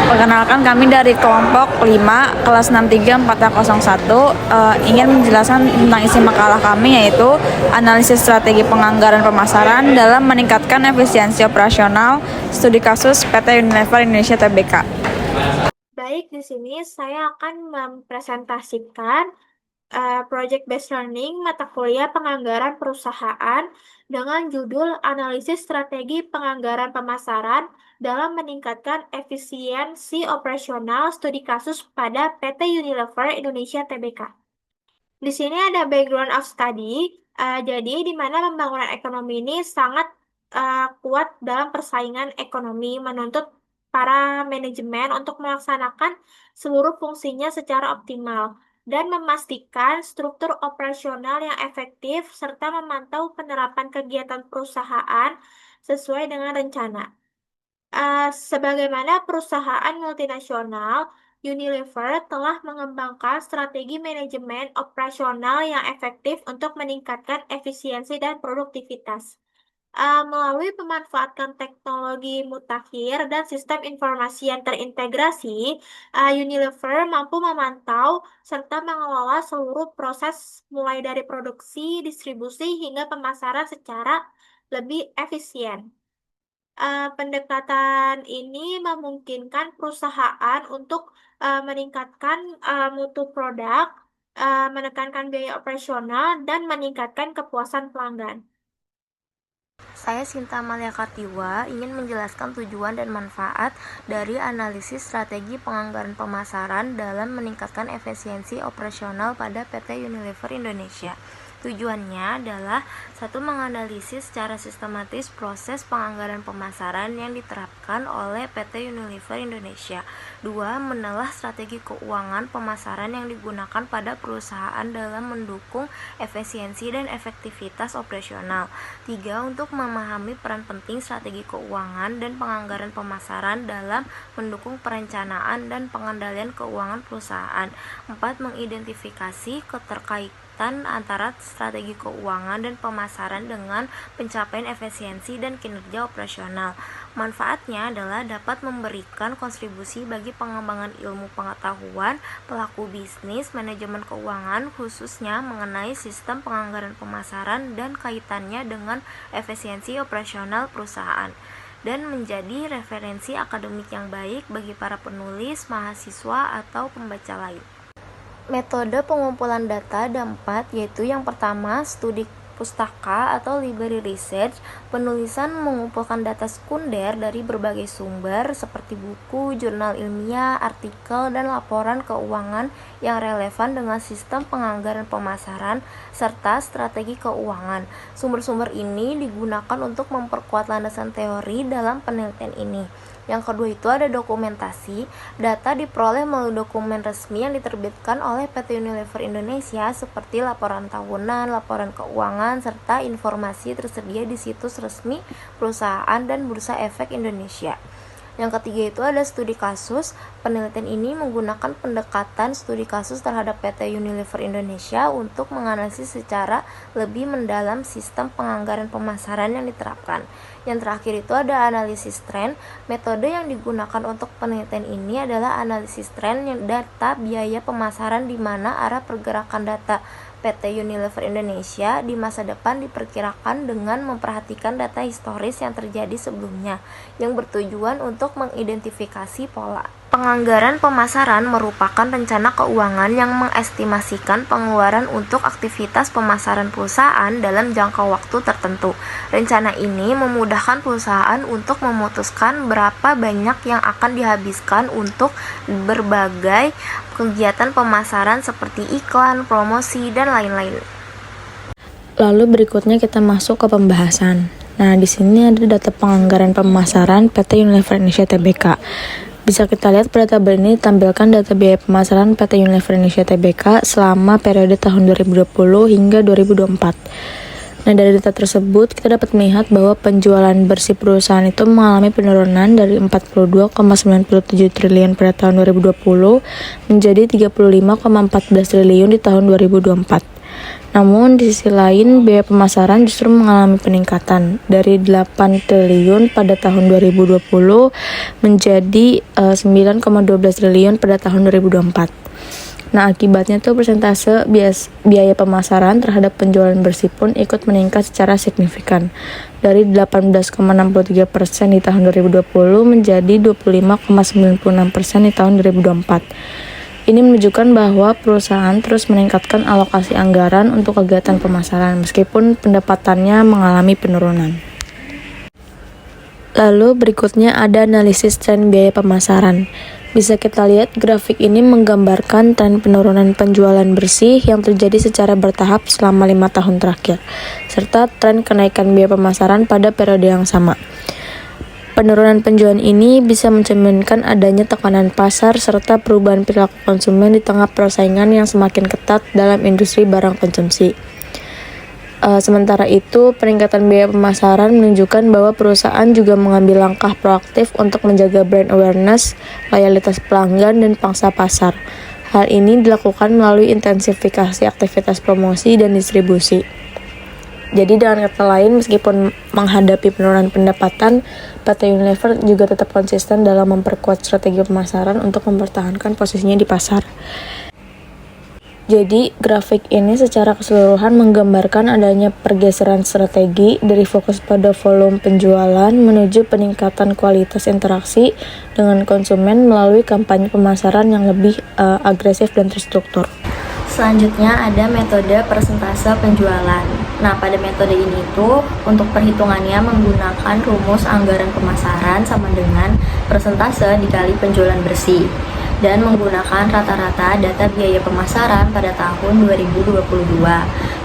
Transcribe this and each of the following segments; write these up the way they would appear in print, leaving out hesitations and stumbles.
Perkenalkan, kami dari kelompok 5 kelas 63401 ingin menjelaskan tentang isi makalah kami, yaitu analisis strategi penganggaran pemasaran dalam meningkatkan efisiensi operasional studi kasus PT Unilever Indonesia Tbk. Baik, di sini saya akan mempresentasikan Project Based Learning mata kuliah penganggaran perusahaan dengan judul Analisis Strategi Penganggaran Pemasaran dalam Meningkatkan Efisiensi Operasional Studi Kasus pada PT Unilever Indonesia Tbk. Di sini ada background of study, jadi di mana pembangunan ekonomi ini sangat kuat dalam persaingan ekonomi, menuntut para manajemen untuk melaksanakan seluruh fungsinya secara optimal dan memastikan struktur operasional yang efektif serta memantau penerapan kegiatan perusahaan sesuai dengan rencana. Sebagaimana perusahaan multinasional, Unilever telah mengembangkan strategi manajemen operasional yang efektif untuk meningkatkan efisiensi dan produktivitas. Melalui pemanfaatkan teknologi mutakhir dan sistem informasi yang terintegrasi, Unilever mampu memantau serta mengelola seluruh proses mulai dari produksi, distribusi, hingga pemasaran secara lebih efisien. Pendekatan ini memungkinkan perusahaan untuk meningkatkan mutu produk, menekankan biaya operasional, dan meningkatkan kepuasan pelanggan. Saya Sinta Amalia Kartiwa ingin menjelaskan tujuan dan manfaat dari analisis strategi penganggaran pemasaran dalam meningkatkan efisiensi operasional pada PT Unilever Indonesia. Tujuannya adalah: 1. Menganalisis secara sistematis proses penganggaran pemasaran yang diterapkan oleh PT Unilever Indonesia. 2. Menelaah strategi keuangan pemasaran yang digunakan pada perusahaan dalam mendukung efisiensi dan efektivitas operasional. 3. Untuk memahami peran penting strategi keuangan dan penganggaran pemasaran dalam mendukung perencanaan dan pengendalian keuangan perusahaan. 4. Mengidentifikasi keterkaitan antara strategi keuangan dan pemasaran dengan pencapaian efisiensi dan kinerja operasional. Manfaatnya adalah dapat memberikan kontribusi bagi pengembangan ilmu pengetahuan pelaku bisnis manajemen keuangan, khususnya mengenai sistem penganggaran pemasaran dan kaitannya dengan efisiensi operasional perusahaan, dan menjadi referensi akademik yang baik bagi para penulis, mahasiswa, atau pembaca lain. Metode pengumpulan data ada 4, yaitu yang pertama, studi pustaka atau library research. Penulisan mengumpulkan data sekunder dari berbagai sumber seperti buku, jurnal ilmiah, artikel, dan laporan keuangan yang relevan dengan sistem penganggaran pemasaran serta strategi keuangan. Sumber-sumber ini digunakan untuk memperkuat landasan teori dalam penelitian ini. Yang kedua itu ada dokumentasi. Data diperoleh melalui dokumen resmi yang diterbitkan oleh PT Unilever Indonesia seperti laporan tahunan, laporan keuangan, serta informasi tersedia di situs resmi perusahaan dan Bursa Efek Indonesia. Yang ketiga itu ada studi kasus. Penelitian ini menggunakan pendekatan studi kasus terhadap PT Unilever Indonesia untuk menganalisis secara lebih mendalam sistem penganggaran pemasaran yang diterapkan. Yang terakhir itu ada analisis tren. Metode yang digunakan untuk penelitian ini adalah analisis tren yang data biaya pemasaran di mana arah pergerakan data PT Unilever Indonesia di masa depan diperkirakan dengan memperhatikan data historis yang terjadi sebelumnya, yang bertujuan untuk mengidentifikasi pola. Penganggaran pemasaran merupakan rencana keuangan yang mengestimasikan pengeluaran untuk aktivitas pemasaran perusahaan dalam jangka waktu tertentu. Rencana ini memudahkan perusahaan untuk memutuskan berapa banyak yang akan dihabiskan untuk berbagai kegiatan pemasaran seperti iklan, promosi, dan lain-lain. Lalu berikutnya kita masuk ke pembahasan. Nah, di sini ada data penganggaran pemasaran PT Unilever Indonesia Tbk. Bisa kita lihat pada tabel ini ditampilkan data biaya pemasaran PT Unilever Indonesia Tbk selama periode tahun 2020 hingga 2024. Nah, dari data tersebut kita dapat melihat bahwa penjualan bersih perusahaan itu mengalami penurunan dari 42,97 triliun pada tahun 2020 menjadi 35,14 triliun di tahun 2024. Namun di sisi lain, biaya pemasaran justru mengalami peningkatan dari 8 triliun pada tahun 2020 menjadi 9,12 triliun pada tahun 2024. Nah, akibatnya tuh persentase biaya pemasaran terhadap penjualan bersih pun ikut meningkat secara signifikan dari 18,63% di tahun 2020 menjadi 25,96% di tahun 2024. Ini menunjukkan bahwa perusahaan terus meningkatkan alokasi anggaran untuk kegiatan pemasaran meskipun pendapatannya mengalami penurunan. Lalu berikutnya ada analisis tren biaya pemasaran. Bisa kita lihat grafik ini menggambarkan tren penurunan penjualan bersih yang terjadi secara bertahap selama 5 tahun terakhir, serta tren kenaikan biaya pemasaran pada periode yang sama. Penurunan penjualan ini bisa mencerminkan adanya tekanan pasar serta perubahan perilaku konsumen di tengah persaingan yang semakin ketat dalam industri barang konsumsi. Sementara itu, peningkatan biaya pemasaran menunjukkan bahwa perusahaan juga mengambil langkah proaktif untuk menjaga brand awareness, loyalitas pelanggan, dan pangsa pasar. Hal ini dilakukan melalui intensifikasi aktivitas promosi dan distribusi. Jadi dengan kata lain, meskipun menghadapi penurunan pendapatan, PT Unilever juga tetap konsisten dalam memperkuat strategi pemasaran untuk mempertahankan posisinya di pasar. Jadi, grafik ini secara keseluruhan menggambarkan adanya pergeseran strategi dari fokus pada volume penjualan menuju peningkatan kualitas interaksi dengan konsumen melalui kampanye pemasaran yang lebih agresif dan terstruktur. Selanjutnya ada metode persentase penjualan. Nah, pada metode ini tuh untuk perhitungannya menggunakan rumus anggaran pemasaran sama dengan persentase dikali penjualan bersih dan menggunakan rata-rata data biaya pemasaran pada tahun 2022.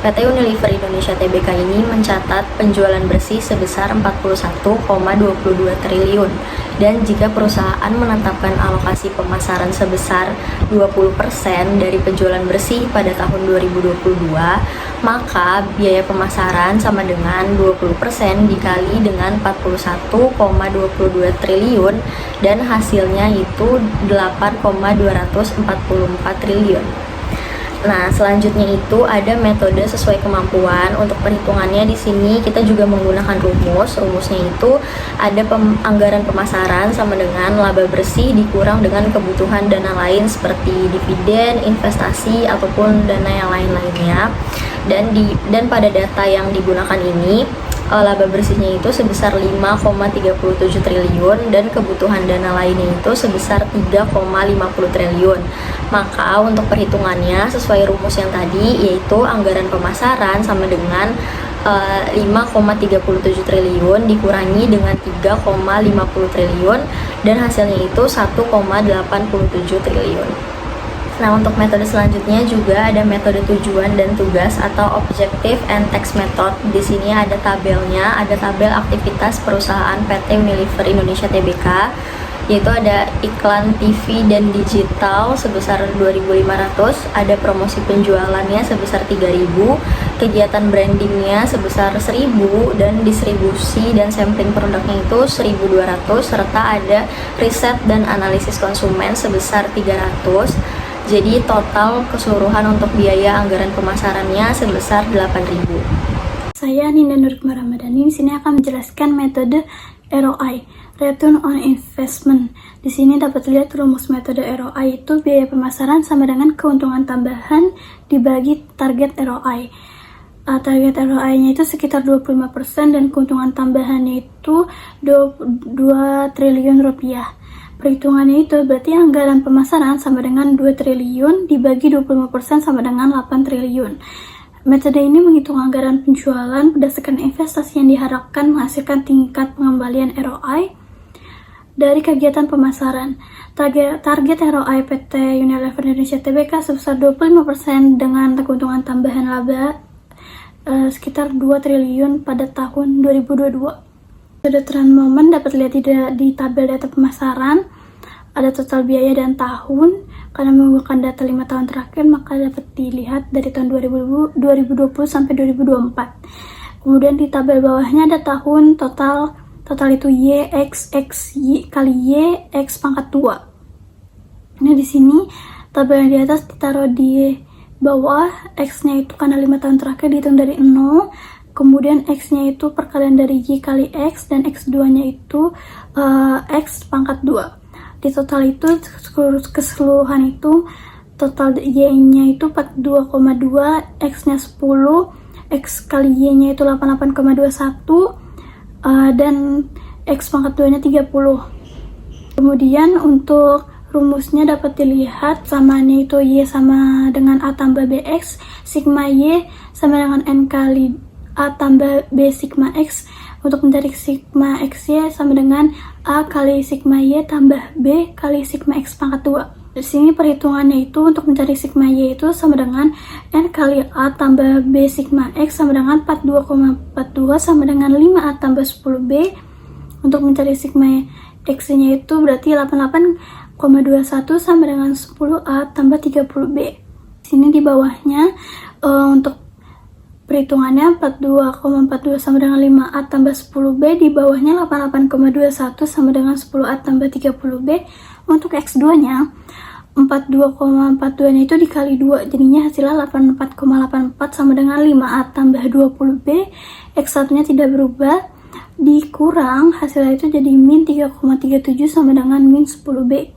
PT Unilever Indonesia Tbk ini mencatat penjualan bersih sebesar 41,22 triliun dan jika perusahaan menetapkan alokasi pemasaran sebesar 20% dari penjualan bersih pada tahun 2022, maka biaya pemasaran sama dengan 20% dikali dengan 41,22 triliun dan hasilnya itu 8,244 triliun. Nah, selanjutnya itu ada metode sesuai kemampuan. Untuk perhitungannya di sini kita juga menggunakan rumus. Rumusnya itu ada anggaran pemasaran sama dengan laba bersih dikurang dengan kebutuhan dana lain seperti dividen, investasi ataupun dana yang lain-lainnya. Dan pada data yang digunakan ini laba bersihnya itu sebesar 5,37 triliun dan kebutuhan dana lainnya itu sebesar 3,50 triliun. Maka untuk perhitungannya sesuai rumus yang tadi yaitu anggaran pemasaran sama dengan 5,37 triliun dikurangi dengan 3,50 triliun dan hasilnya itu 1,87 triliun. Nah, untuk metode selanjutnya juga ada metode tujuan dan tugas atau Objective and Task Method. Di sini ada tabelnya, ada tabel aktivitas perusahaan PT Unilever Indonesia Tbk, yaitu ada iklan TV dan digital sebesar 2.500, ada promosi penjualannya sebesar 3.000, kegiatan brandingnya sebesar 1.000, dan distribusi dan sampling produknya itu 1.200, serta ada riset dan analisis konsumen sebesar 300. Jadi total keseluruhan untuk biaya anggaran pemasarannya sebesar 8.000. Saya Ninda Nurikma Ramadhani di sini akan menjelaskan metode ROI, Return on Investment. Di sini dapat dilihat rumus metode ROI itu biaya pemasaran sama dengan keuntungan tambahan dibagi target ROI. Target ROI-nya itu sekitar 25% dan keuntungan tambahannya itu 2 triliun rupiah. Perhitungannya itu berarti anggaran pemasaran sama dengan 2 triliun dibagi 25% sama dengan 8 triliun. Metode ini menghitung anggaran penjualan berdasarkan investasi yang diharapkan menghasilkan tingkat pengembalian ROI dari kegiatan pemasaran. Target ROI PT Unilever Indonesia Tbk sebesar 25% dengan keuntungan tambahan laba sekitar 2 triliun pada tahun 2022. Metode trend moment dapat dilihat di tabel data pemasaran. Ada total biaya dan tahun. Karena menggunakan data 5 tahun terakhir, maka dapat dilihat dari tahun 2020 sampai 2024. Kemudian di tabel bawahnya ada tahun total itu Y X Y kali Y X pangkat 2. Nah, di sini tabel yang di atas ditaruh di bawah, X-nya itu karena 5 tahun terakhir dihitung dari 0, kemudian X-nya itu perkalian dari Y kali X, dan X2-nya itu X pangkat 2. Di total itu, keseluruhan itu, total Y-nya itu 42,2, X-nya 10, X kali Y-nya itu 88,21, dan X pangkat 2-nya 30. Kemudian untuk rumusnya dapat dilihat samanya itu Y sama dengan A tambah BX, sigma Y sama dengan N kali A tambah B sigma X. Untuk mencari sigma XY sama dengan A kali sigma Y tambah B kali sigma X pangkat 2. Di sini perhitungannya itu untuk mencari sigma Y itu sama dengan N kali A tambah B sigma X sama dengan 42,42 sama dengan 5A tambah 10B. Untuk mencari sigma X-nya itu berarti 88,21 sama dengan 10A tambah 30B. Di sini di bawahnya untuk perhitungannya 42,42 sama dengan 5A tambah 10B, di bawahnya 88,21 sama dengan 10A tambah 30B. Untuk X2-nya 42,42-nya itu dikali 2, jadinya hasilnya 84,84 sama dengan 5A tambah 20B. X1-nya tidak berubah, dikurang hasilnya itu jadi min 3,37 sama dengan min 10B.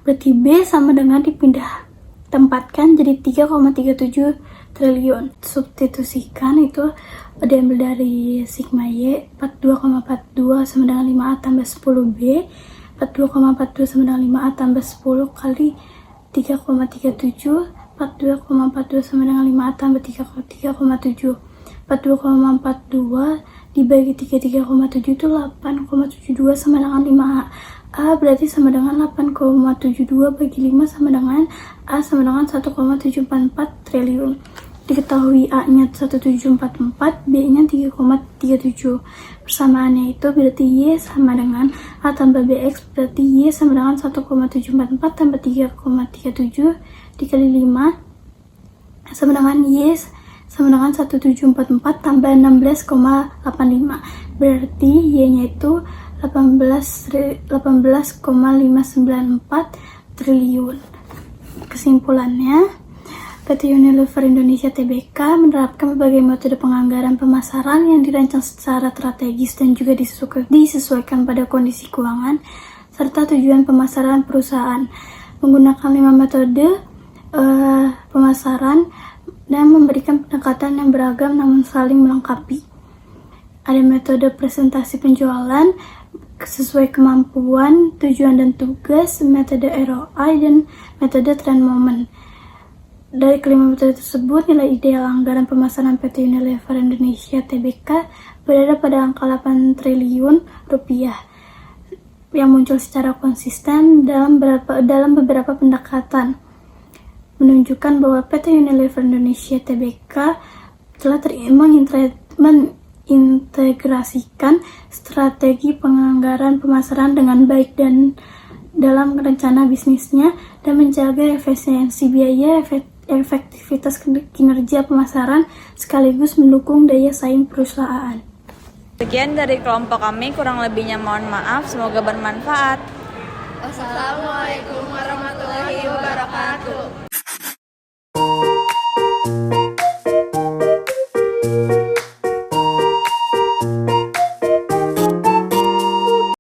Berarti B sama dengan dipindah tempatkan jadi 3,37 triliun. Substitusikan itu diambil dari sigma Y 42,42 sama dengan 5A tambah 10B. 42,42 sama dengan 5A tambah 10 kali 3,37. 42,42 sama dengan 5A tambah 3,7. 42,42 dibagi 3,7 itu 8,72 sama dengan 5A. A berarti sama dengan 8,72 bagi 5 sama dengan A sama dengan 1,744 triliun. Diketahui A-nya 1744, B-nya 3,37. Persamaannya itu berarti Y sama dengan A tambah BX, berarti Y sama dengan 1,744 tambah 3,37 dikali 5 sama dengan Y sama dengan 1744 tambah 16,85. Berarti Y-nya itu 18,594 triliun. Kesimpulannya, PT Unilever Indonesia Tbk menerapkan berbagai metode penganggaran pemasaran yang dirancang secara strategis dan juga disesuaikan pada kondisi keuangan serta tujuan pemasaran perusahaan. Menggunakan 5 metode pemasaran dan memberikan pendekatan yang beragam namun saling melengkapi. Ada metode presentasi penjualan sesuai kemampuan, tujuan dan tugas, metode ROI, dan metode trend moment. Dari kelima metode tersebut, nilai ideal anggaran pemasaran PT Unilever Indonesia Tbk berada pada angka 8 triliun rupiah yang muncul secara konsisten dalam beberapa pendekatan, menunjukkan bahwa PT Unilever Indonesia Tbk telah mengintegrasikan strategi penganggaran pemasaran dengan baik dan dalam rencana bisnisnya dan menjaga efisiensi biaya, efektivitas kinerja pemasaran sekaligus mendukung daya saing perusahaan. Sekian dari kelompok kami, kurang lebihnya mohon maaf, semoga bermanfaat. Wassalamualaikum warahmatullahi wabarakatuh.